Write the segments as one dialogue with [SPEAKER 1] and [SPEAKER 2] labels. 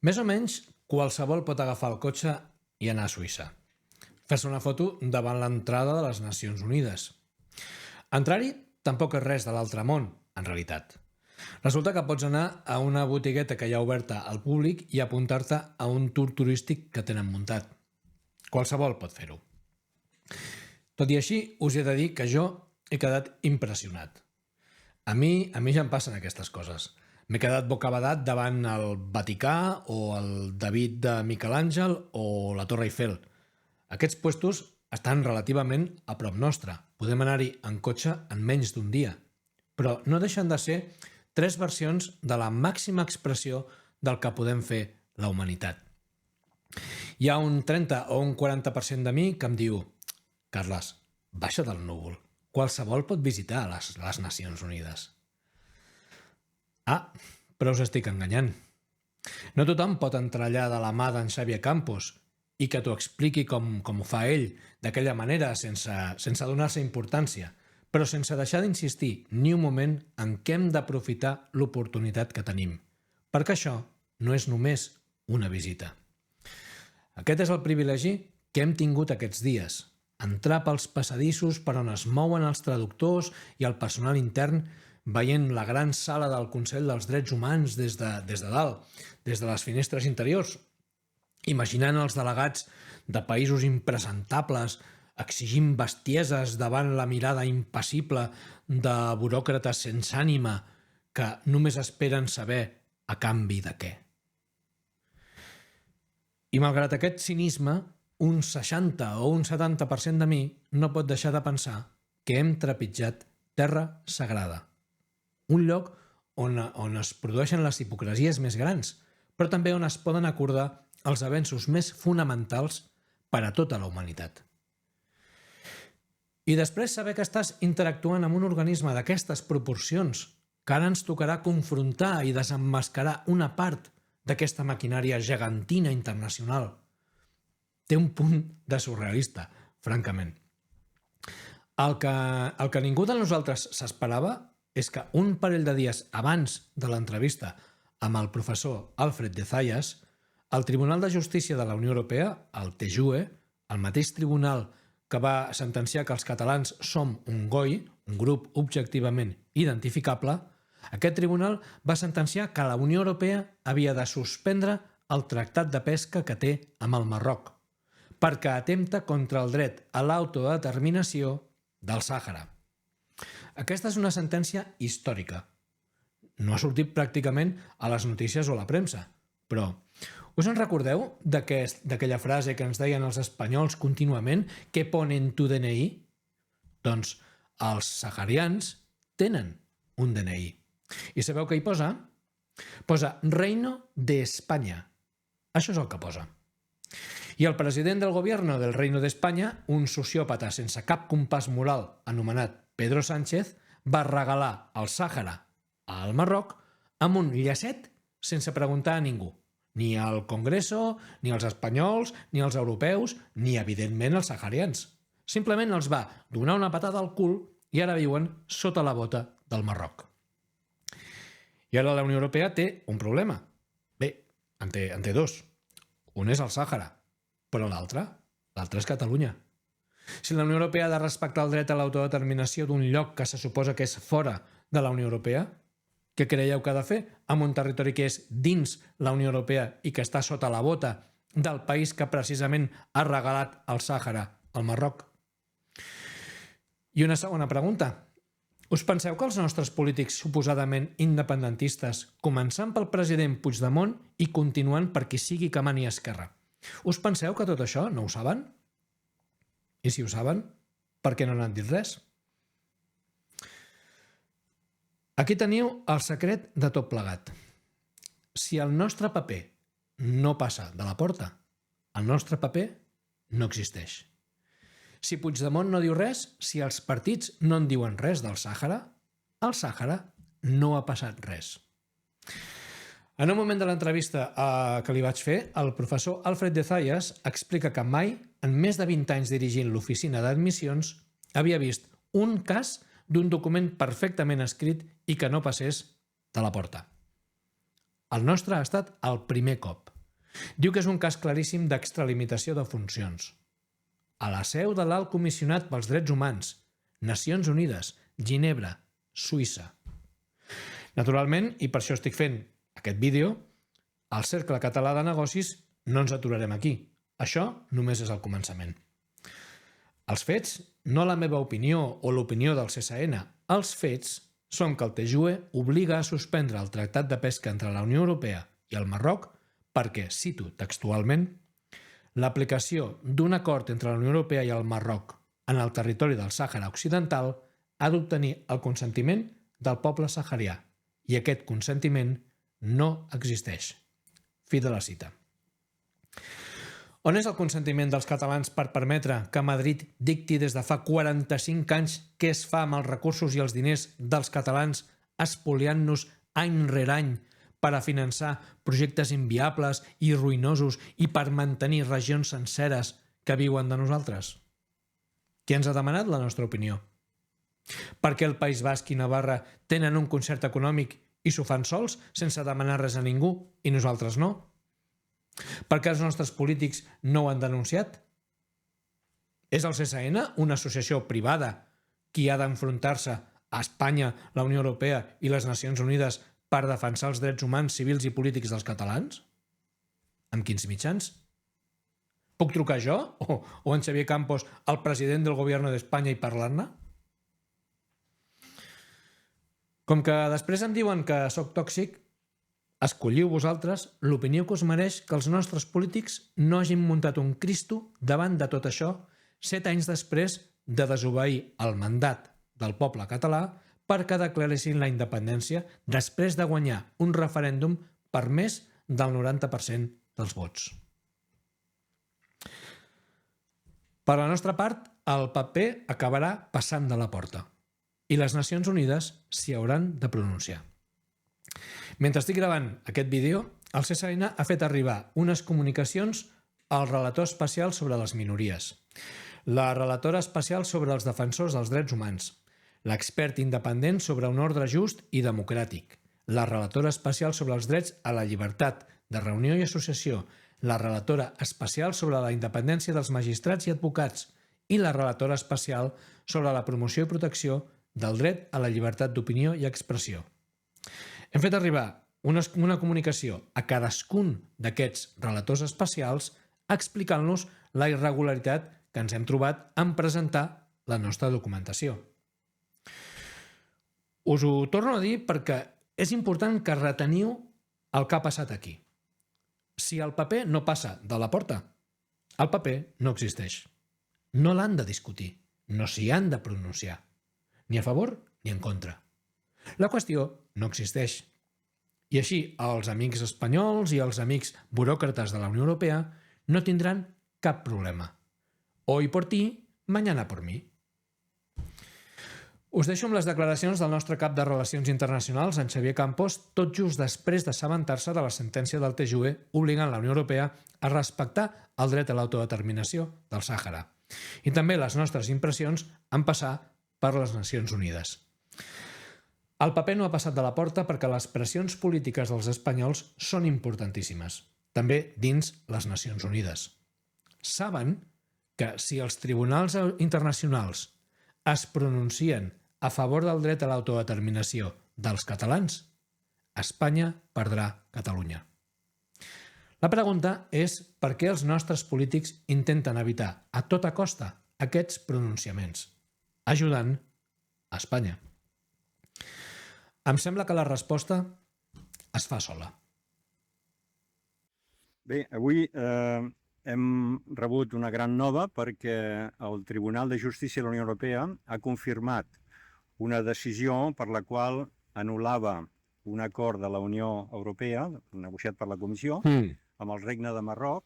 [SPEAKER 1] Més o menys, qualsevol pot agafar el cotxe i anar a Suïssa. Fer-se una foto davant l'entrada de les Nacions Unides. Entrar-hi tampoc és res de l'altre món, en realitat. Resulta que pots anar a una botigueta que hi ha oberta al públic i apuntar-te a un tour turístic que tenen muntat. Qualsevol pot fer-ho. Tot i així, us he de dir que jo he quedat impressionat. A mi ja em passen aquestes coses. M'he quedat bocabadat davant el Vaticà o el David de Miquel Àngel o la Torre Eiffel. Aquests puestos estan relativament a prop nostre. Podem anar-hi en cotxe en menys d'un dia. Però no deixen de ser 3 versions de la màxima expressió del que podem fer la humanitat. Hi ha un 30 o un 40% de mi que em diu: Carles, baixa del núvol. Qualsevol pot visitar les Nacions Unides. Ah, però us estic enganyant. No tothom pot entrar allà de la mà d'en Xavier Campos i que t'ho expliqui com ho fa ell, d'aquella manera, sense donar-se importància, però sense deixar d'insistir ni un moment en què hem d'aprofitar l'oportunitat que tenim, perquè això no és només una visita. Aquest és el privilegi que hem tingut aquests dies, entrar pels passadissos per on es mouen els traductors i el personal intern, veient la gran sala del Consell dels Drets Humans des de dalt, des de les finestres interiors, imaginant els delegats de països impresentables exigint bestieses davant la mirada impassible de buròcrates sense ànima que només esperen saber a canvi de què. I malgrat aquest cinisme, un 60 o un 70% de mi no pot deixar de pensar que hem trepitjat terra sagrada. Un lloc on es produeixen les hipocresies més grans, però també on es poden acordar els avenços més fonamentals per a tota la humanitat. I després saber que estàs interactuant amb un organisme d'aquestes proporcions, que ara ens tocarà confrontar i desemmascarar una part d'aquesta maquinària gegantina internacional, té un punt de surrealista, francament. El que ningú de nosaltres s'esperava és que un parell de dies abans de l'entrevista amb el professor Alfred de Zayas, el Tribunal de Justícia de la Unió Europea, el TJUE, el mateix tribunal que va sentenciar que els catalans som un GOI, un grup objectivament identificable, aquest tribunal va sentenciar que la Unió Europea havia de suspendre el tractat de pesca que té amb el Marroc, perquè atempta contra el dret a l'autodeterminació del Sàhara. Aquesta és una sentència històrica. No ha sortit pràcticament a les notícies o a la premsa, però us en recordeu d'aquella frase que ens deien els espanyols contínuament, «Què ponen tu DNI?» Doncs els saharians tenen un DNI. I sabeu què hi posa? Posa Reino de España. Això és el que posa. I el president del govern del Reino de España, un sociòpata sense cap compàs moral anomenat Pedro Sánchez, va regalar el Sàhara al Marroc amb un llacet sense preguntar a ningú. Ni al Congreso, ni als espanyols, ni als europeus, ni, evidentment, als saharians. Simplement els va donar una patada al cul i ara viuen sota la bota del Marroc. I ara la Unió Europea té un problema. Bé, en té dos. Un és el Sàhara, però l'altre és Catalunya. Si la Unió Europea ha de respectar el dret a l'autodeterminació d'un lloc que se suposa que és fora de la Unió Europea, què creieu que ha de fer amb un territori que és dins la Unió Europea i que està sota la bota del país que precisament ha regalat el Sàhara al Marroc? I una segona pregunta. Us penseu que els nostres polítics suposadament independentistes, començant pel president Puigdemont i continuant per qui sigui que mani Esquerra, us penseu que tot això no ho saben? I si ho saben, per què no n'han dit res? Aquí teniu el secret de tot plegat. Si el nostre paper no passa de la porta, el nostre paper no existeix. Si Puigdemont no diu res, si els partits no en diuen res del Sàhara, al Sàhara no ha passat res. En un moment de l'entrevista que li vaig fer, el professor Alfred de Zayas explica que mai, en més de 20 anys dirigint l'oficina d'admissions, havia vist un cas d'un document perfectament escrit i que no passés de la porta. El nostre ha estat el primer cop. Diu que és un cas claríssim d'extralimitació de funcions. A la seu de l'Alt Comissionat pels Drets Humans, Nacions Unides, Ginebra, Suïssa. Naturalment, i per això estic fent aquest vídeo, al Cercle Català de Negocis no ens aturarem aquí. Això només és el començament. Els fets, no la meva opinió o l'opinió del CSN, els fets són que el TJUE obliga a suspendre el Tractat de Pesca entre la Unió Europea i el Marroc perquè, cito textualment, l'aplicació d'un acord entre la Unió Europea i el Marroc en el territori del Sàhara Occidental ha d'obtenir el consentiment del poble saharià i aquest consentiment no existeix. Fi de la cita. On és el consentiment dels catalans per permetre que Madrid dicti des de fa 45 anys què es fa amb els recursos i els diners dels catalans, espoliant-nos any rere any per a finançar projectes inviables i ruïnosos i per mantenir regions senceres que viuen de nosaltres? Qui ens ha demanat la nostra opinió? Per què el País Basc i Navarra tenen un concert econòmic i s'ho fan sols sense demanar res a ningú i nosaltres no? Per què els nostres polítics no ho han denunciat? És el CSN, una associació privada, qui ha d'enfrontar-se a Espanya, la Unió Europea i les Nacions Unides per defensar els drets humans, civils i polítics dels catalans? Amb quins mitjans? Puc trucar jo o en Xavier Campos al president del govern d'Espanya i parlar-ne? Com que després em diuen que sóc tòxic, escolliu vosaltres l'opinió que us mereix que els nostres polítics no hagin muntat un Cristo davant de tot això 7 anys després de desobeir el mandat del poble català perquè declaressin la independència després de guanyar un referèndum per més del 90% dels vots. Per la nostra part, el paper acabarà passant de la porta i les Nacions Unides s'hi hauran de pronunciar. Mentre estic gravant aquest vídeo, el CSN ha fet arribar unes comunicacions al relator especial sobre les minories, la relatora especial sobre els defensors dels drets humans, l'expert independent sobre un ordre just i democràtic, la relatora especial sobre els drets a la llibertat de reunió i associació, la relatora especial sobre la independència dels magistrats i advocats i la relatora especial sobre la promoció i protecció del dret a la llibertat d'opinió i expressió. Hem fet arribar una comunicació a cadascun d'aquests relators especials explicant-los la irregularitat que ens hem trobat en presentar la nostra documentació. Us ho torno a dir perquè és important que reteniu el que ha passat aquí. Si el paper no passa de la porta, el paper no existeix. No l'han de discutir, no s'hi han de pronunciar, ni a favor ni en contra. La qüestió no existeix. I així els amics espanyols i els amics buròcrates de la Unió Europea no tindran cap problema. Hoy por ti, mañana por mi. Us deixo amb les declaracions del nostre cap de Relacions Internacionals, en Xavier Campos, tot just després d'assabentar-se de la sentència del TJUE obligant la Unió Europea a respectar el dret a l'autodeterminació del Sàhara. I també les nostres impressions en passar per les Nacions Unides. El paper no ha passat de la porta perquè les pressions polítiques dels espanyols són importantíssimes, també dins les Nacions Unides. Saben que si els tribunals internacionals es pronuncien a favor del dret a l'autodeterminació dels catalans, Espanya perdrà Catalunya. La pregunta és per què els nostres polítics intenten evitar a tota costa aquests pronunciaments, ajudant a Espanya. Em sembla que la resposta es fa sola.
[SPEAKER 2] Bé, avui hem rebut una gran nova perquè el Tribunal de Justícia de la Unió Europea ha confirmat una decisió per la qual anul·lava un acord de la Unió Europea, negociat per la Comissió, amb el Regne de Marroc,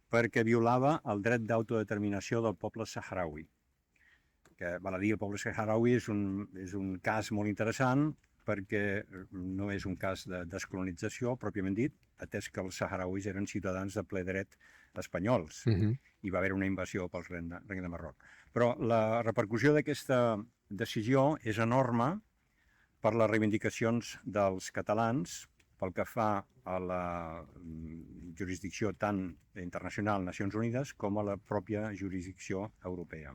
[SPEAKER 2] perquè violava el dret d'autodeterminació del poble saharaui. Que, val a dir, el poble saharaui és un cas molt interessant perquè no és un cas de descolonització, pròpiament dit, atès que els saharauis eren ciutadans de ple dret espanyols. Hi va haver una invasió pel Regne de Marroc. Però la repercussió d'aquesta decisió és enorme per les reivindicacions dels catalans pel que fa a la jurisdicció tant internacional, Nacions Unides, com a la pròpia jurisdicció europea.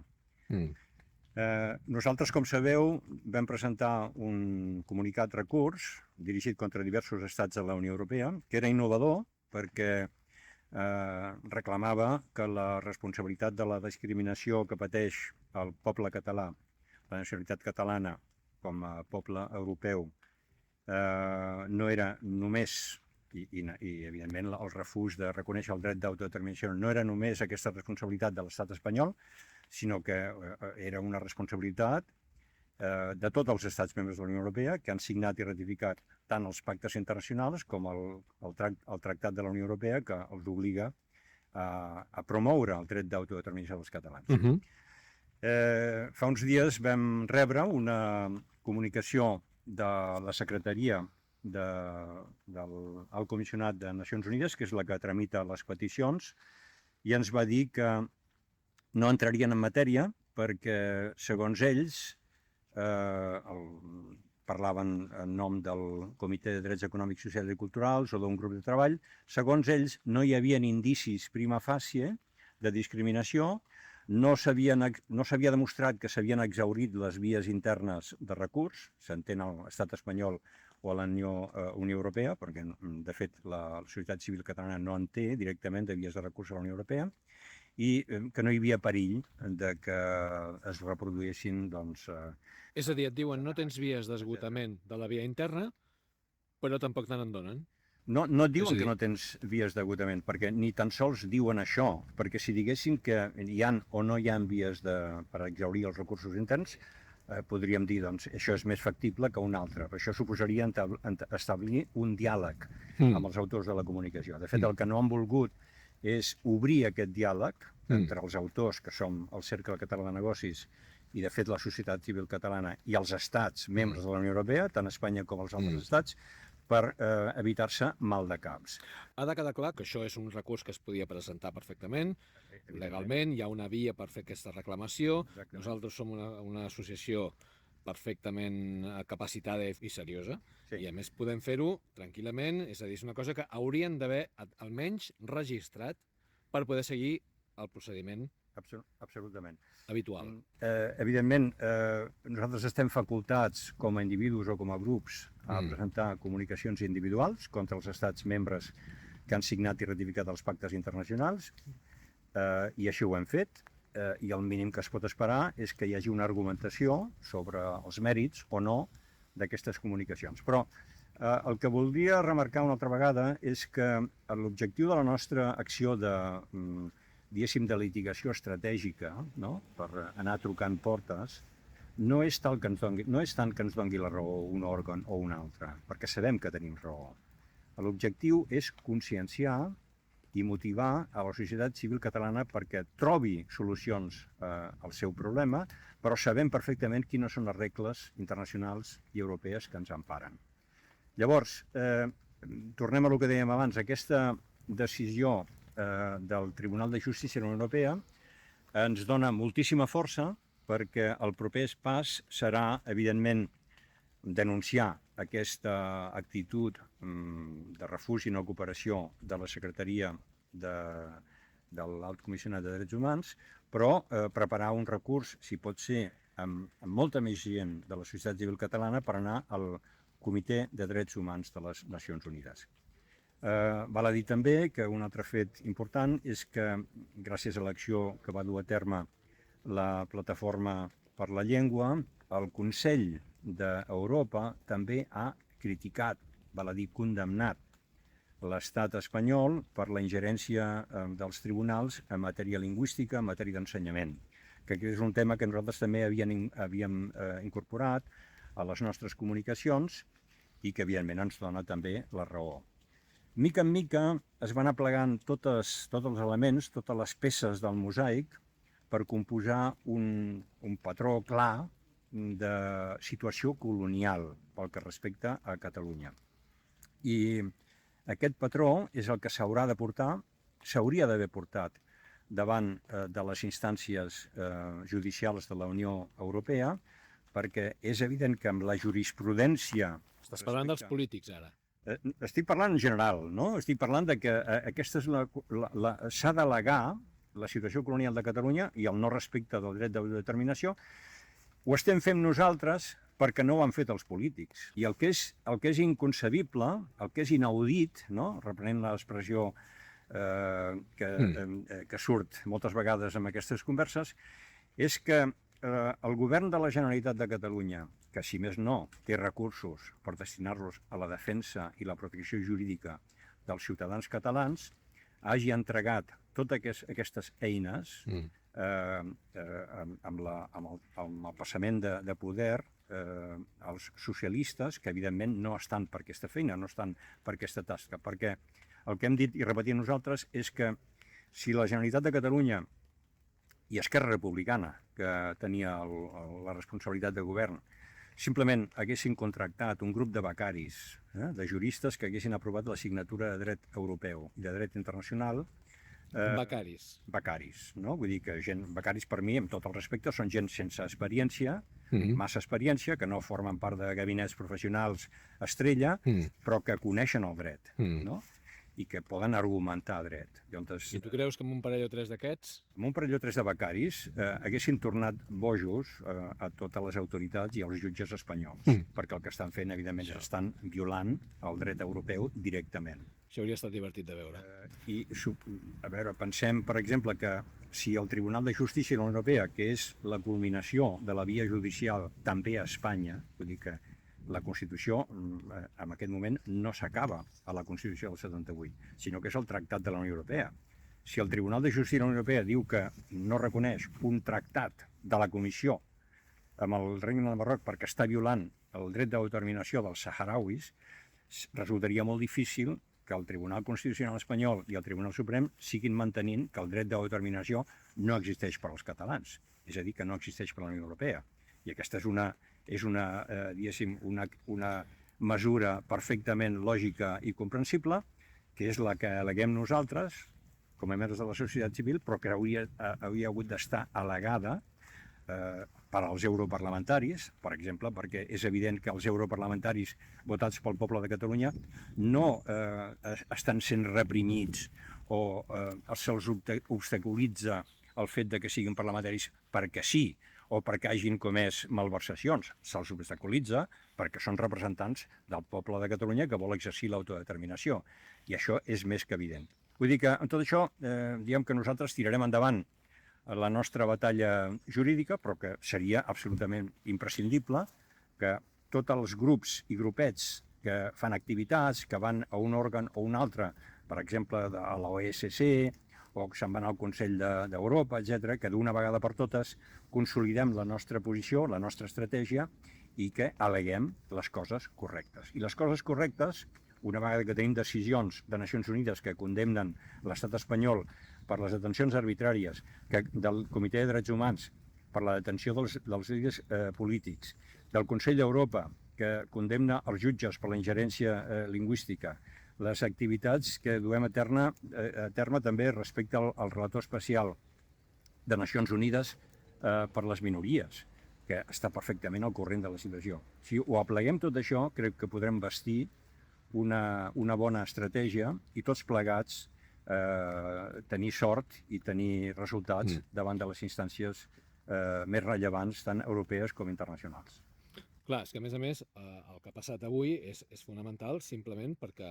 [SPEAKER 2] Nosaltres, com sabeu, vam presentar un comunicat recurs dirigit contra diversos estats de la Unió Europea, que era innovador perquè reclamava que la responsabilitat de la discriminació que pateix el poble català, la nacionalitat catalana com a poble europeu, no era només, i evidentment el refús de reconèixer el dret d'autodeterminació no era només aquesta responsabilitat de l'estat espanyol, sinó que era una responsabilitat de tots els estats membres de la Unió Europea que han signat i ratificat tant els pactes internacionals com el Tractat de la Unió Europea que els obliga a promoure el dret d'autodeterminació dels catalans. Fa uns dies vam rebre una comunicació de la secretaria del Alt Comissionat de Nacions Unides, que és la que tramita les peticions, i ens va dir que no entrarien en matèria perquè, segons ells, parlaven en nom del Comitè de Drets Econòmics, Socials i Culturals o d'un grup de treball, segons ells no hi havia indicis prima facie de discriminació, no s'havia demostrat que s'havien exhaurit les vies internes de recurs, s'entén a l'estat espanyol o a la Unió Europea, perquè de fet la societat civil catalana no en té directament de vies de recurs a la Unió Europea, i que no hi havia perill de que es reproduïssin, doncs...
[SPEAKER 3] És a dir, et diuen no tens vies d'esgotament de la via interna, però tampoc te n'en donen.
[SPEAKER 2] No et diuen que no tens vies d'esgotament, perquè ni tan sols diuen això, perquè si diguessin que hi ha o no hi ha vies per exhaurir els recursos interns, podríem dir, doncs, això és més factible que un altre. Això suposaria establir un diàleg amb els autors de la comunicació. De fet, el que no han volgut és obrir aquest diàleg entre els autors, que som el Cercle Català de Negocis, i de fet la societat civil catalana i els estats membres de la Unió Europea, tant Espanya com els altres estats, per evitar-se mal de caps.
[SPEAKER 3] Ha de quedar clar que això és un recurs que es podia presentar perfectament, legalment, hi ha una via per fer aquesta reclamació. Nosaltres som una associació perfectament capacitada i seriosa, i a més podem fer-ho tranquil·lament, és a dir, és una cosa que haurien d'haver almenys registrat per poder seguir el procediment
[SPEAKER 2] absolutament
[SPEAKER 3] habitual.
[SPEAKER 2] Evidentment, nosaltres estem facultats com a individus o com a grups a presentar comunicacions individuals contra els estats membres que han signat i ratificat els pactes internacionals, i així ho hem fet, i el mínim que es pot esperar és que hi hagi una argumentació sobre els mèrits o no d'aquestes comunicacions. Però el que voldria remarcar una altra vegada és que l'objectiu de la nostra acció de litigació estratègica, no?, per anar trucant portes, no és tant que ens doni la raó un òrgan o un altre, perquè sabem que tenim raó. L'objectiu és conscienciar i motivar a la societat civil catalana perquè trobi solucions al seu problema, però sabem perfectament quines són les regles internacionals i europees que ens emparen. Llavors, tornem a el que dèiem abans, aquesta decisió del Tribunal de Justícia de la Unió Europea ens dona moltíssima força perquè el proper pas serà, evidentment, denunciar aquesta actitud de refugi i no cooperació de la Secretaria de l'Alt Comissionat de Drets Humans, però preparar un recurs, si pot ser, amb molta més gent de la societat civil catalana per anar al Comitè de Drets Humans de les Nacions Unides. Val a dir també que un altre fet important és que, gràcies a l'acció que va dur a terme la Plataforma per la Llengua, el Consell d'Europa també ha criticat, val a dir condemnat, l'estat espanyol per la ingerència dels tribunals en matèria lingüística, en matèria d'ensenyament, que aquest és un tema que nosaltres també havíem incorporat a les nostres comunicacions i que, evidentment, ens dona també la raó. Mica en mica es van aplegant tots els elements, totes les peces del mosaic per composar un patró clar de situació colonial pel que respecta a Catalunya. I aquest patró és el que s'hauria d'haver portat davant de les instàncies judicials de la Unió Europea, perquè és evident que amb la jurisprudència...
[SPEAKER 3] Estàs parlant dels polítics, ara.
[SPEAKER 2] Estic parlant en general, no? Estic parlant de que aquesta és s'ha d'al·legar la situació colonial de Catalunya i el no respecte del dret d'autodeterminació. Ho estem fent nosaltres perquè no ho han fet els polítics. I el que és inconcebible, el que és inaudit, no? Reprenent l'expressió que surt moltes vegades en aquestes converses, és que el govern de la Generalitat de Catalunya, que si més no té recursos per destinar-los a la defensa i la protecció jurídica dels ciutadans catalans, hagi entregat totes aquestes eines amb el passament de poder als socialistes, que evidentment no estan per aquesta feina, no estan per aquesta tasca, perquè el que hem dit i repetit nosaltres és que si la Generalitat de Catalunya i Esquerra Republicana, que tenia la responsabilitat de govern, simplement haguessin contractat un grup de becaris, de juristes que haguessin aprovat la signatura de dret europeu i de dret internacional.
[SPEAKER 3] Becaris.
[SPEAKER 2] Becaris, no? Vull dir que becaris per mi, amb tot el respecte, són gent sense experiència, massa experiència, que no formen part de gabinets professionals estrella, però que coneixen el dret, no? I que poden argumentar dret.
[SPEAKER 3] I tu creus que amb un parell o tres d'aquests?
[SPEAKER 2] Amb un parell o tres de becaris haguessin tornat bojos a totes les autoritats i als jutges espanyols, perquè el que estan fent, evidentment, és estan violant el dret europeu directament.
[SPEAKER 3] Això hauria estat divertit de veure.
[SPEAKER 2] A veure, pensem, per exemple, que si el Tribunal de Justícia de la Unió Europea, que és la culminació de la via judicial també a Espanya, vull dir que la Constitució, en aquest moment, no s'acaba a la Constitució del 78, sinó que és el Tractat de la Unió Europea. Si el Tribunal de Justícia de la Unió Europea diu que no reconeix un tractat de la Comissió amb el Regne del Marroc perquè està violant el dret d'autodeterminació dels saharauis, resultaria molt difícil que el Tribunal Constitucional espanyol i el Tribunal Suprem siguin mantenint que el dret d'autodeterminació no existeix per als catalans, és a dir, que no existeix per a la Unió Europea. I aquesta és una mesura perfectament lògica i comprensible, que és la que al·leguem nosaltres, com a membres de la societat civil, però que hauria hagut d'estar al·legada per als europarlamentaris, per exemple, perquè és evident que els europarlamentaris votats pel poble de Catalunya no estan sent reprimits o se'ls obstaculitza el fet de que siguin parlamentaris perquè sí, o perquè hagin comès malversacions. Se'ls obstaculitza perquè són representants del poble de Catalunya que vol exercir l'autodeterminació. I això és més que evident. Vull dir que amb tot això, diguem que nosaltres tirarem endavant la nostra batalla jurídica, però que seria absolutament imprescindible que tots els grups i grupets que fan activitats, que van a un òrgan o un altre, per exemple, a l'OSCE, o que se'n van al Consell d'Europa, etc., que d'una vegada per totes consolidem la nostra posició, la nostra estratègia, i que al·leguem les coses correctes. I les coses correctes, una vegada que tenim decisions de Nacions Unides que condemnen l'estat espanyol per les detencions arbitràries del Comitè de Drets Humans, per la detenció dels líders polítics, del Consell d'Europa, que condemna els jutges per la ingerència lingüística, les activitats que duem a terme també respecte al relator especial de Nacions Unides per les minories, que està perfectament al corrent de la situació. Si ho apleguem tot això, crec que podrem bastir una bona estratègia i tots plegats tenir sort i tenir resultats davant de les instàncies més rellevants, tant europees com internacionals.
[SPEAKER 3] Clar, és que a més, el que ha passat avui és fonamental simplement perquè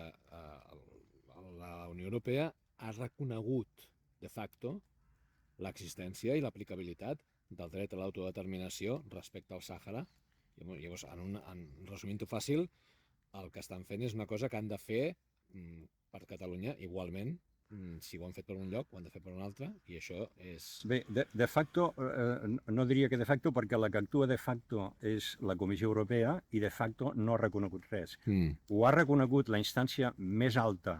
[SPEAKER 3] la Unió Europea ha reconegut de facto l'existència i l'aplicabilitat del dret a l'autodeterminació respecte al Sàhara. Llavors, resumint-ho fàcil, el que estan fent és una cosa que han de fer per Catalunya igualment. Si ho han fet per un lloc, ho han de fer per un altre, i això és...
[SPEAKER 2] Bé, de facto, no diria que de facto, perquè la que actua de facto és la Comissió Europea i de facto no ha reconegut res. Ho ha reconegut la instància més alta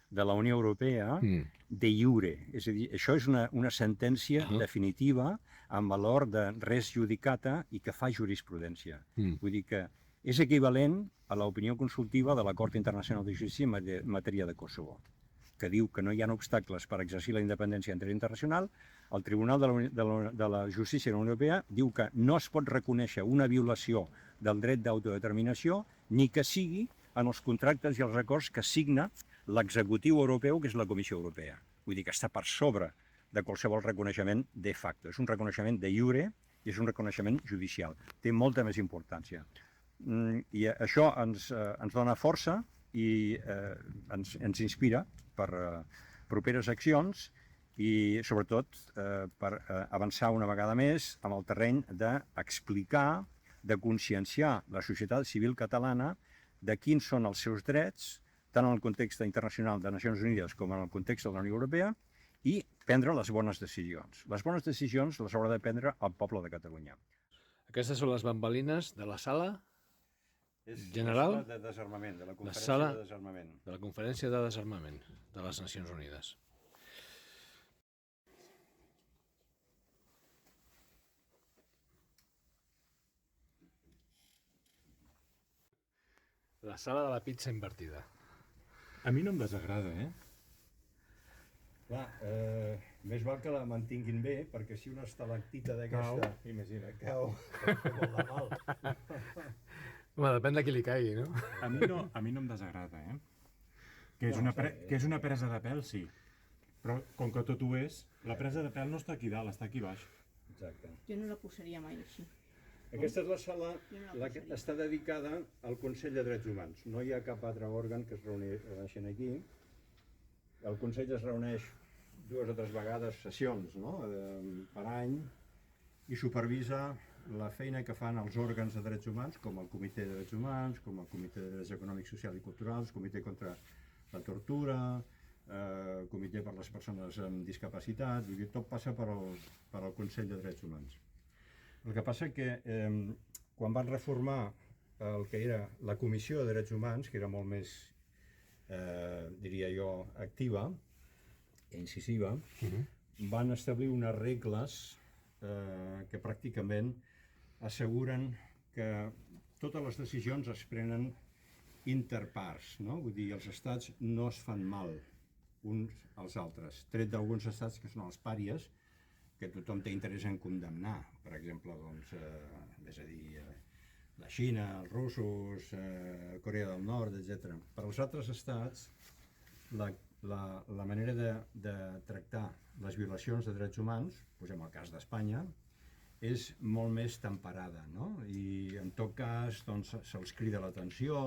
[SPEAKER 2] de la Unió Europea de iure. És a dir, això és una sentència definitiva amb valor de res judicata i que fa jurisprudència. Vull dir que és equivalent a l'opinió consultiva de la Cort Internacional de Justícia en matèria de Kosovo, que diu que no hi ha obstacles per exercir la independència en dret internacional. El Tribunal de la Justícia de la Unió Europea diu que no es pot reconèixer una violació del dret d'autodeterminació ni que sigui en els contractes i els acords que signa l'executiu europeu, que és la Comissió Europea. Vull dir que està per sobre de qualsevol reconeixement de facto. És un reconeixement de iure i és un reconeixement judicial. Té molta més importància. I això ens dona força i ens inspira per properes accions i, sobretot, per avançar una vegada més en el terreny d'explicar, de conscienciar la societat civil catalana de quins són els seus drets, tant en el context internacional de Nacions Unides com en el context de la Unió Europea, i prendre les bones decisions. Les bones decisions les haurà de prendre el poble de Catalunya.
[SPEAKER 3] Aquestes són les bambalines de la sala general
[SPEAKER 2] de desarmament, de la
[SPEAKER 3] conferència de
[SPEAKER 2] desarmament.
[SPEAKER 3] De la Conferència de Desarmament de les Nacions Unides. La sala de la pizza invertida.
[SPEAKER 4] A mi no em desagrada,
[SPEAKER 2] Clar, més val que la mantinguin bé, perquè si una estalactita d'aquesta
[SPEAKER 4] imagina.
[SPEAKER 2] cau, molt de mal.
[SPEAKER 3] Home, depèn de qui li caigui, no?
[SPEAKER 4] A mi no em desagrada, Que és una presa de pèl, sí. Però com que tot ho és, la presa de pèl no està aquí dalt, està aquí baix.
[SPEAKER 2] Exacte.
[SPEAKER 5] Jo no la posaria mai així.
[SPEAKER 2] Aquesta és la sala que està dedicada al Consell de Drets Humans. No hi ha cap altre òrgan que es reuneixi aquí. El Consell es reuneix 2 o 3 vegades, sessions, per any, i supervisa la feina que fan els òrgans de drets humans, com el Comitè de Drets Humans, com el Comitè de Drets Econòmics, Socials i Culturals, Comitè contra la Tortura, Comitè per les Persones amb Discapacitat, vull dir, tot passa per al Consell de Drets Humans. El que passa que quan van reformar el que era la Comissió de Drets Humans, que era molt més, diria jo, activa i incisiva, van establir unes regles que pràcticament asseguren que totes les decisions es prenen interparts, no? Vull dir, els estats no es fan mal uns als altres, tret d'alguns estats que són els pàries, que tothom té interès en condemnar, per exemple, doncs, és a dir, la Xina, els russos, Corea del Nord, etc. Per als altres estats, la manera de tractar les violacions de drets humans, posem el cas d'Espanya, és molt més temperada, no? I en tot cas doncs, se'ls crida l'atenció,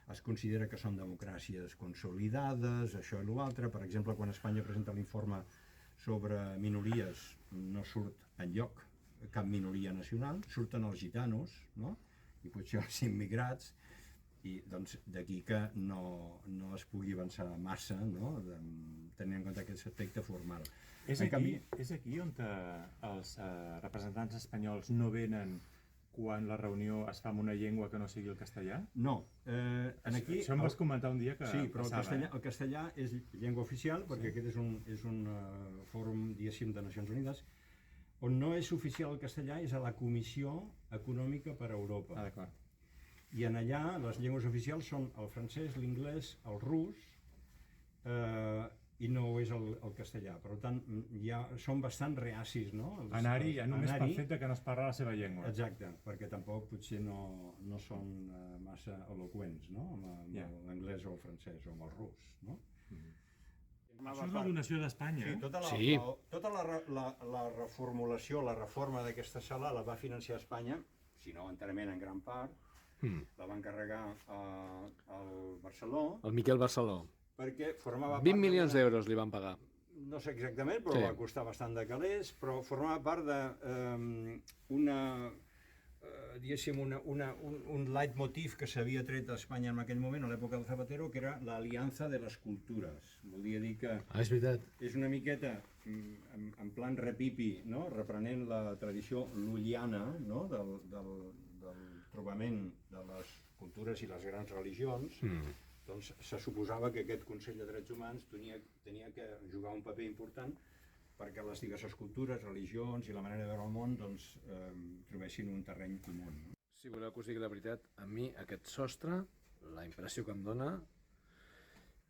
[SPEAKER 2] es considera que són democràcies consolidades, això i l'altre. Per exemple, quan Espanya presenta l'informe sobre minories, no surt enlloc cap minoria nacional, surten els gitanos, no? I potser els immigrats, i doncs d'aquí que no es pugui avançar massa, no? Tenint en compte aquest aspecte formal.
[SPEAKER 4] És aquí on els representants espanyols no venen quan la reunió es fa en una llengua que no sigui el castellà?
[SPEAKER 2] No. Aquí,
[SPEAKER 4] això em vas comentar un dia que
[SPEAKER 2] sí, però
[SPEAKER 4] passava.
[SPEAKER 2] el castellà és llengua oficial, perquè aquest és un fòrum, diguéssim, de Nacions Unides. On no és oficial el castellà és a la Comissió Econòmica per a Europa.
[SPEAKER 4] Ah, d'acord.
[SPEAKER 2] I en allà les llengües oficials són el francès, l'inglès, el rus, i no ho és el castellà. Per tant, ja són bastant reacis, no?
[SPEAKER 4] Anar-hi ja només pel fet que no es parla la seva llengua.
[SPEAKER 2] Exacte, perquè tampoc potser no són massa eloqüents, no? Amb l'anglès o el francès o amb el rus, no?
[SPEAKER 4] Això és la donació d'Espanya,
[SPEAKER 2] Tota la reformulació, la reforma d'aquesta sala la va financiar Espanya, si no enterament en gran part, la va encarregar al Barceló.
[SPEAKER 3] El Miquel Barceló.
[SPEAKER 2] Perquè formava part...
[SPEAKER 3] 20 milions d'euros li van pagar.
[SPEAKER 2] No sé exactament, però va costar bastant de calés, però formava part d'una, diguéssim, un leitmotiv que s'havia tret a Espanya en aquell moment, a l'època del Zapatero, que era l'aliança de les cultures. Volia dir que...
[SPEAKER 3] Ah, és veritat.
[SPEAKER 2] És una miqueta en plan repipi, no? Reprenent la tradició lul·liana, no? del trobament de les cultures i les grans religions. Doncs se suposava que aquest Consell de Drets Humans tenia que jugar un paper important perquè les diverses cultures, religions i la manera de veure el món doncs, trobessin un terreny comú.
[SPEAKER 3] Si voleu que us digui la veritat, a mi aquest sostre, la impressió que em dona,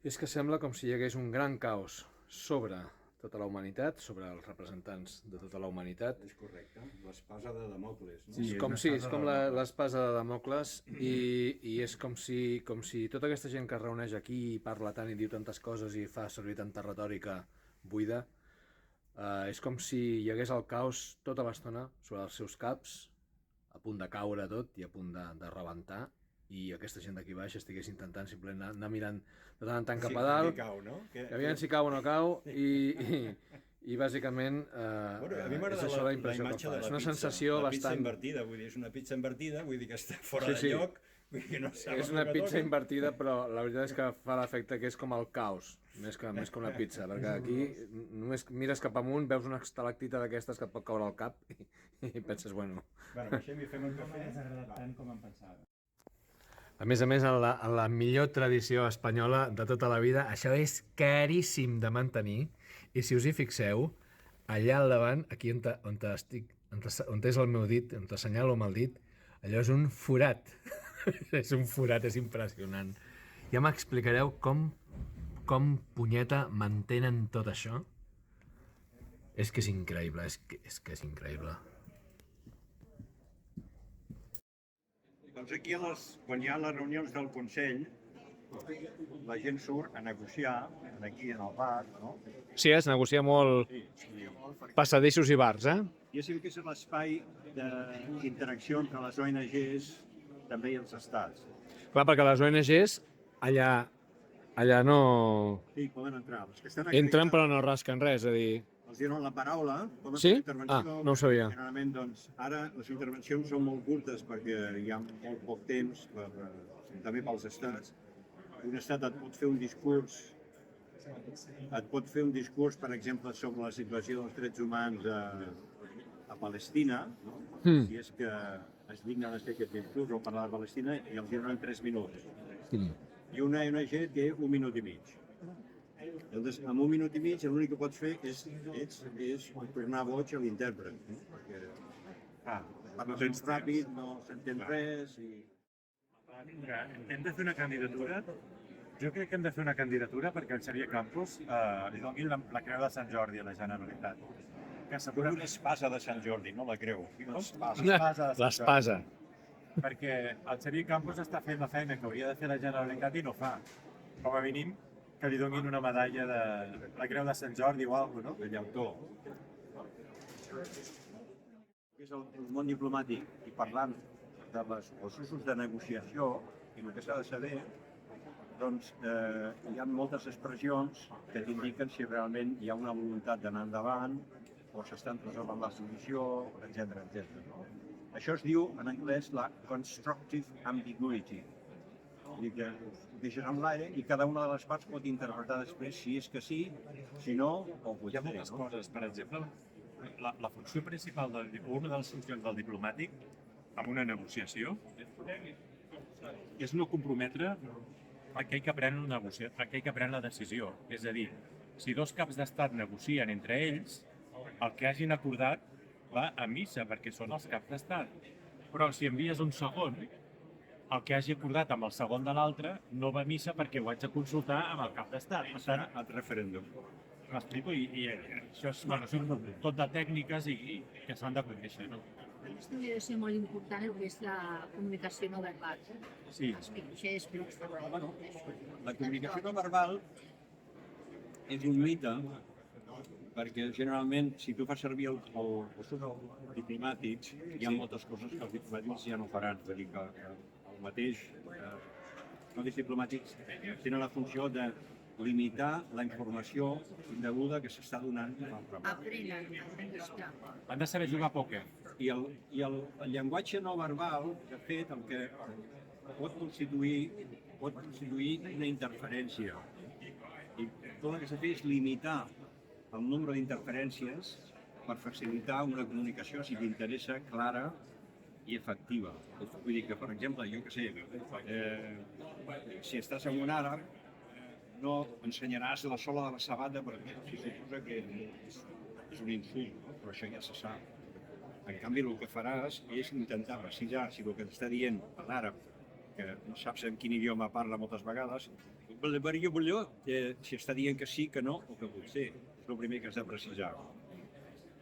[SPEAKER 3] és que sembla com si hi hagués un gran caos sobre tota la humanitat, sobre els representants de tota la humanitat.
[SPEAKER 2] És correcte, l'espasa de Damocles. No?
[SPEAKER 3] Sí, és com l'espasa de Damocles i és com si tota aquesta gent que es reuneix aquí i parla tant i diu tantes coses i fa servir tanta retòrica buida, és com si hi hagués el caos tota l'estona sobre els seus caps, a punt de caure tot i a punt de rebentar, i aquesta gent d'aquí baix estigués intentant simplement anar mirant de tant en tant cap a dalt, que aviam si cau o no cau, i bàsicament és això la impressió que fa. És una sensació bastant...
[SPEAKER 2] La pizza invertida, vull dir, és una pizza invertida, vull dir que està fora de lloc, vull dir que no sap
[SPEAKER 3] és una pizza invertida, però la veritat és que fa l'efecte que és com el caos, més que una pizza, perquè aquí només mires cap amunt, veus una estalactita d'aquestes que et pot caure al cap i penses, bueno...
[SPEAKER 2] Bueno, baixem i fem un
[SPEAKER 4] No m'ha
[SPEAKER 2] cafè.
[SPEAKER 4] desagradat tant com em pensava.
[SPEAKER 1] A més, en la millor tradició espanyola de tota la vida, això és caríssim de mantenir, i si us hi fixeu, allà al davant, aquí on és el meu dit, on t'assenyalo amb el dit, allò és un forat. És un forat, és impressionant. Ja m'explicareu com punyeta mantenen tot això? És que és increïble, és que és increïble.
[SPEAKER 2] Doncs aquí, quan hi ha les reunions del Consell, la gent surt a negociar, aquí en el bar, no?
[SPEAKER 1] Sí, es negocia molt passadissos i bars, eh?
[SPEAKER 2] Diguéssim que és l'espai d'interacció entre les ONGs també i els estats.
[SPEAKER 1] Clar, perquè les ONGs allà no...
[SPEAKER 2] Sí, poden entrar. Els que estan
[SPEAKER 1] Entren però no rasquen res, és a dir...
[SPEAKER 2] Els donen la paraula, poden
[SPEAKER 1] Sí?
[SPEAKER 2] fer intervenció.
[SPEAKER 1] Ah, no ho sabia.
[SPEAKER 2] Generalment, doncs, ara les intervencions són molt curtes perquè hi ha molt poc temps, també pels estats. Un estat et pot fer un discurs, per exemple, sobre la situació dels drets humans a Palestina, no? Si és que es digna de fer aquest discurs o parlar de Palestina, i els donen 3 minuts. I una ONG té 1 minut i mig. Llavors, en 1 minut i mig, l'únic que pots fer és tornar boig a l'intèrpret. Perquè parles ràpid, no s'entén res i...
[SPEAKER 4] Hem de fer una candidatura. Jo crec que hem de fer una candidatura perquè el Xavier Campos li doni la creu de Sant Jordi a la Generalitat. Que
[SPEAKER 2] Una espasa de Sant Jordi, no la creu.
[SPEAKER 1] L'espasa.
[SPEAKER 4] Perquè el Xavier Campos està fent la feina que hauria de fer la Generalitat i no fa. Com a mínim, que li donin una medalla de la creu de Sant Jordi o alguna cosa, no?
[SPEAKER 2] De llautó. És el món diplomàtic, i parlant dels usos de negociació i el que s'ha de saber, doncs hi ha moltes expressions que t'indiquen si realment hi ha una voluntat d'anar endavant o s'estan resolvent la solució, etc. No? Això es diu, en anglès, la constructive ambiguity. Vull dir que ho deixes en l'aire i cada una de les parts pot interpretar després si és que sí, si no, o pot
[SPEAKER 4] Hi ha moltes coses. Per exemple, la funció principal, una de les funcions del diplomàtic en una negociació és no comprometre aquell que pren la decisió. És a dir, si 2 caps d'estat negocien entre ells, el que hagin acordat va a missa perquè són els caps d'estat. Però si envies un segon, el que hagi acordat amb el segon de l'altre no va a missa perquè ho haig de consultar amb el cap d'estat. Per tant,
[SPEAKER 2] el referèndum.
[SPEAKER 4] m'explico, i això són tot de tècniques i que s'han de conèixer. No?
[SPEAKER 5] Aquesta hauria de ser molt important el que és la comunicació no verbal.
[SPEAKER 4] Sí.
[SPEAKER 2] La comunicació no verbal és un mite, perquè generalment, si tu fas servir els diplomàtics, hi ha moltes coses que els diplomàtics ja no faran. És a dir, que el mateix, els diplomàtics tenen la funció de limitar la informació indeguda que s'està donant a l'altra part.
[SPEAKER 5] Aprenen.
[SPEAKER 4] Han de saber jugar a pòquer.
[SPEAKER 2] I el llenguatge no verbal, de fet, el que pot constituir una interferència. I tot el que s'ha de fer és limitar el nombre d'interferències per facilitar una comunicació, si t'interessa, clara i efectiva. Vull dir que, per exemple, jo què sé, si estàs en un àrab, no ensenyaràs la sola de la sabata perquè se suposa que és un insult, no? Però això ja se sap. En canvi, el que faràs és intentar precisar si el que t'està dient l'àrab, que no saps en quin idioma parla moltes vegades, La variació, si està dient que sí, que no, o que potser, és el primer que has de precisar.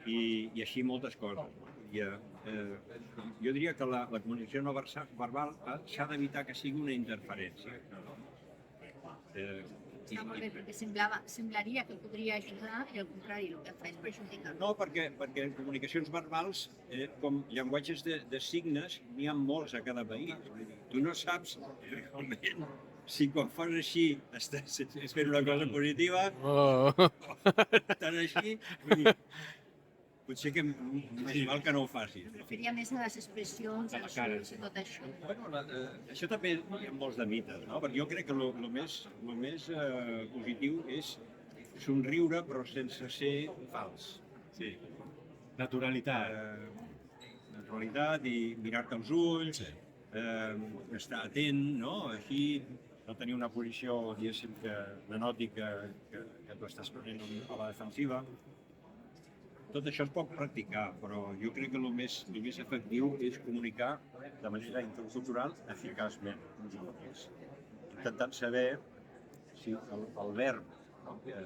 [SPEAKER 2] I així moltes coses. Jo diria que la comunicació no verbal s'ha d'evitar que sigui una interferència.
[SPEAKER 5] Està molt bé, perquè semblaria que podria ajudar i al contrari, el que fa és perjudicar.
[SPEAKER 2] No, perquè en comunicacions verbals, com llenguatges de signes, n'hi ha molts a cada país. Tu no saps realment si quan fas així estàs fent una cosa positiva o estàs així. Potser que més val que no ho facis.
[SPEAKER 5] Referia més a les expressions, als ulls i tot això.
[SPEAKER 2] Bueno, això també hi ha molts de mites, no? Perquè jo crec que el més positiu és somriure però sense ser fals.
[SPEAKER 4] Sí. Naturalitat.
[SPEAKER 2] Naturalitat i mirar-te als ulls, estar atent, no? Així no tenir una posició, diguéssim, que denoti que tu estàs prenent a la defensiva. Tot això es pot practicar, però jo crec que el més efectiu és comunicar de manera intercultural eficaçment. Intentant saber si el verb, que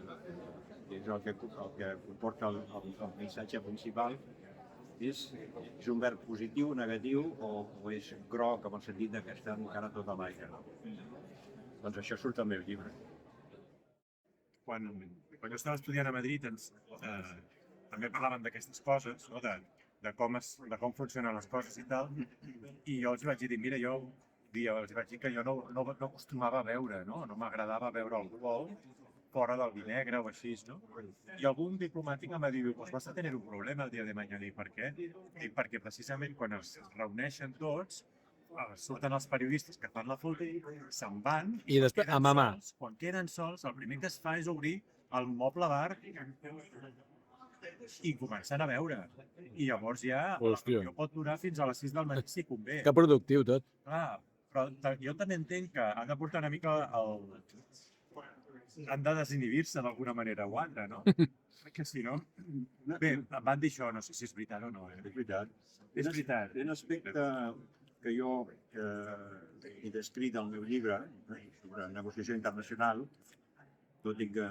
[SPEAKER 2] és el que comporta el missatge principal, és un verb positiu, negatiu o és groc, en el sentit que està encara tot a l'aire. Doncs això surt al meu llibre.
[SPEAKER 4] Quan jo estava estudiant a Madrid, també parlaven d'aquestes coses, no? de com funcionen les coses i tal, i jo els vaig dir, mira, els vaig dir que jo no acostumava a beure, no m'agradava beure alcohol fora del vi negre o així, no? I algun diplomàtic em va dir, pues vas a tener un problema el dia de mañana, i per què? I perquè precisament quan es reuneixen tots, surten els periodistes que fan la foto, se'n van,
[SPEAKER 3] I després, a mamar.
[SPEAKER 4] Quan queden sols, el primer que es fa és obrir el moble bar i comencen a beure. I llavors ja la reunió pot durar fins a les 6 del matí si convé.
[SPEAKER 3] Que productiu tot.
[SPEAKER 4] Clar, però jo també entenc que han de portar una mica han de desinhibir-se d'alguna manera o altra, no? Perquè si no... Bé, em van dir això, no sé si és veritat o no.
[SPEAKER 2] És veritat.
[SPEAKER 4] És veritat.
[SPEAKER 2] Un aspecte que jo he descrit al meu llibre sobre negociació internacional, tot i que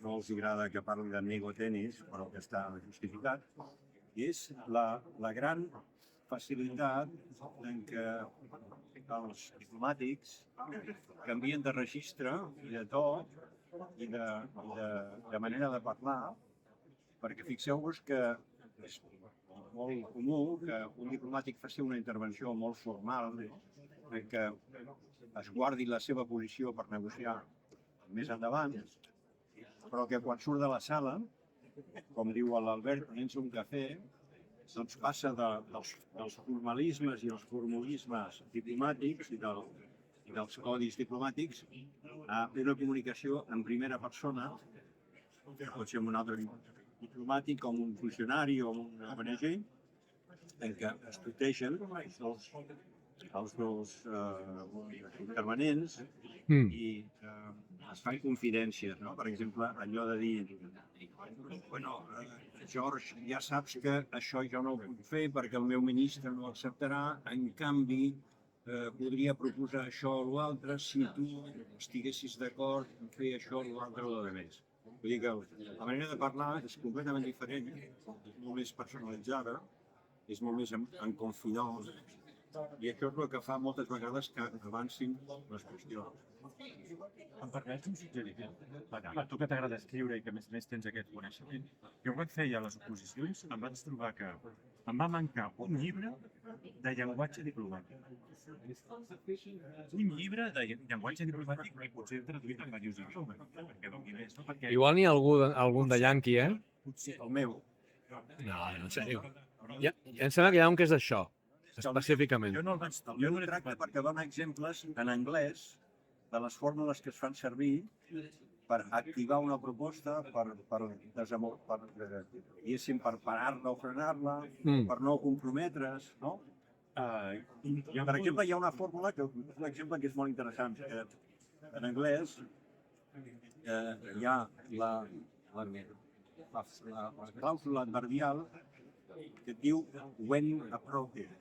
[SPEAKER 2] no els agrada que parli de negotenis, però que està justificat, és la gran facilitat en què els diplomàtics canvien de registre i de to i de manera de parlar, perquè fixeu-vos que és molt comú que un diplomàtic faci una intervenció molt formal, que es guardi la seva posició per negociar més endavant, però que quan surt de la sala, com diu l'Albert, prenent-se un cafè, doncs passa dels formalismes i els formulismes diplomàtics i dels codis diplomàtics a una comunicació en primera persona, que pot ser amb un altre diplomàtic, com un funcionari o un ONG, en què es protegen els dos intervenents i es fan confidències, no? Per exemple, allò de dir, bueno, George, ja saps que això jo no ho puc fer perquè el meu ministre no acceptarà, en canvi podria proposar això o l'altre si tu estiguessis d'acord en fer això o l'altre o l'altre. Vull dir que la manera de parlar és completament diferent, és molt més personalitzada, és molt més en confident, i això és el que fa moltes vegades que avancin les qüestions.
[SPEAKER 4] Em permets un suggeriment? A tu que t'agrada escriure i que a més tens aquest coneixement, jo quan feia les oposicions em vaig trobar que em va mancar un llibre de llenguatge diplomàtic. Un llibre de llenguatge diplomàtic i potser traduït en diversos idiomes, perquè doni més, no? Perquè
[SPEAKER 3] Igual n'hi ha algun de Yankee, eh?
[SPEAKER 2] Potser el meu.
[SPEAKER 3] No, en sèrio. Em sembla que hi ha un que és d'això, específicament.
[SPEAKER 2] Jo no el tracte perquè dona exemples en anglès de les fórmules que es fan servir per activar una proposta, per parar-la o frenar-la, per no comprometre's, no? Per exemple, hi ha una fórmula, que és un exemple que és molt interessant, que en anglès hi ha la clàusula adverbial que diu when appropriate.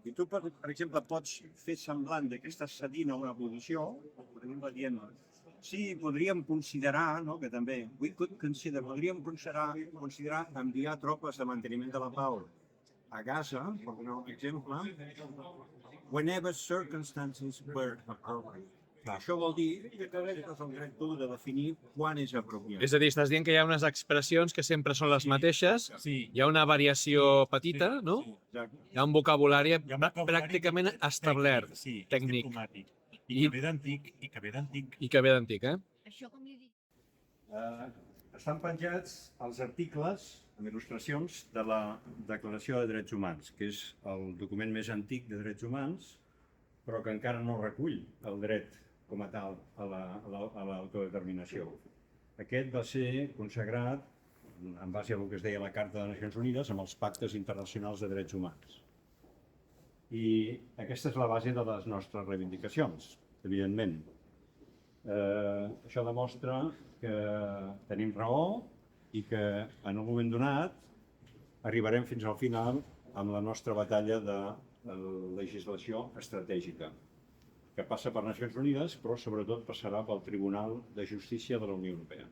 [SPEAKER 2] I tu, per exemple, pots fer semblant que estàs cedint a una posició, dient, sí, podríem considerar, no, que també, podríem considerar enviar tropes de manteniment de la pau a Gaza, per donar un exemple, whenever circumstances were appropriate. Això vol dir que és el dret tu de definir quan és apropiat.
[SPEAKER 3] És a dir, estàs dient que hi ha unes expressions que sempre són les mateixes, hi ha una variació petita, no? Hi ha un vocabulari pràcticament establert, tècnic.
[SPEAKER 4] I que ve d'antic,
[SPEAKER 3] I que ve d'antic, eh?
[SPEAKER 5] Això com li dic?
[SPEAKER 2] Estan penjats els articles amb il·lustracions de la Declaració de Drets Humans, que és el document més antic de drets humans, però que encara no recull el dret com a tal a l'autodeterminació. Aquest va ser consagrat en base al que es deia la Carta de Nacions Unides amb els pactes internacionals de drets humans. I aquesta és la base de les nostres reivindicacions, evidentment. Això demostra que tenim raó i que en un moment donat arribarem fins al final amb la nostra batalla de legislació estratègica, que passa per Nacions Unides, però sobretot passarà pel Tribunal de Justícia de la Unió Europea.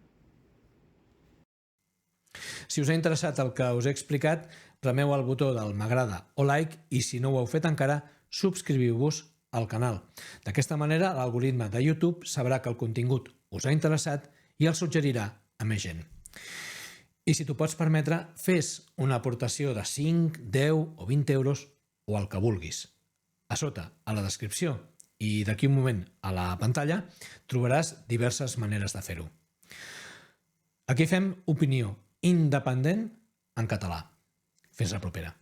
[SPEAKER 1] Si us ha interessat el que us he explicat, premeu el botó del m'agrada o like i si no ho heu fet encara, subscriviu-vos al canal. D'aquesta manera, l'algoritme de YouTube sabrà que el contingut us ha interessat i el suggerirà a més gent. I si t'ho pots permetre, fes una aportació de 5, 10 o 20 euros o el que vulguis. A sota, a la descripció i d'aquí un moment a la pantalla, trobaràs diverses maneres de fer-ho. Aquí fem opinió independent en català. Fins la propera.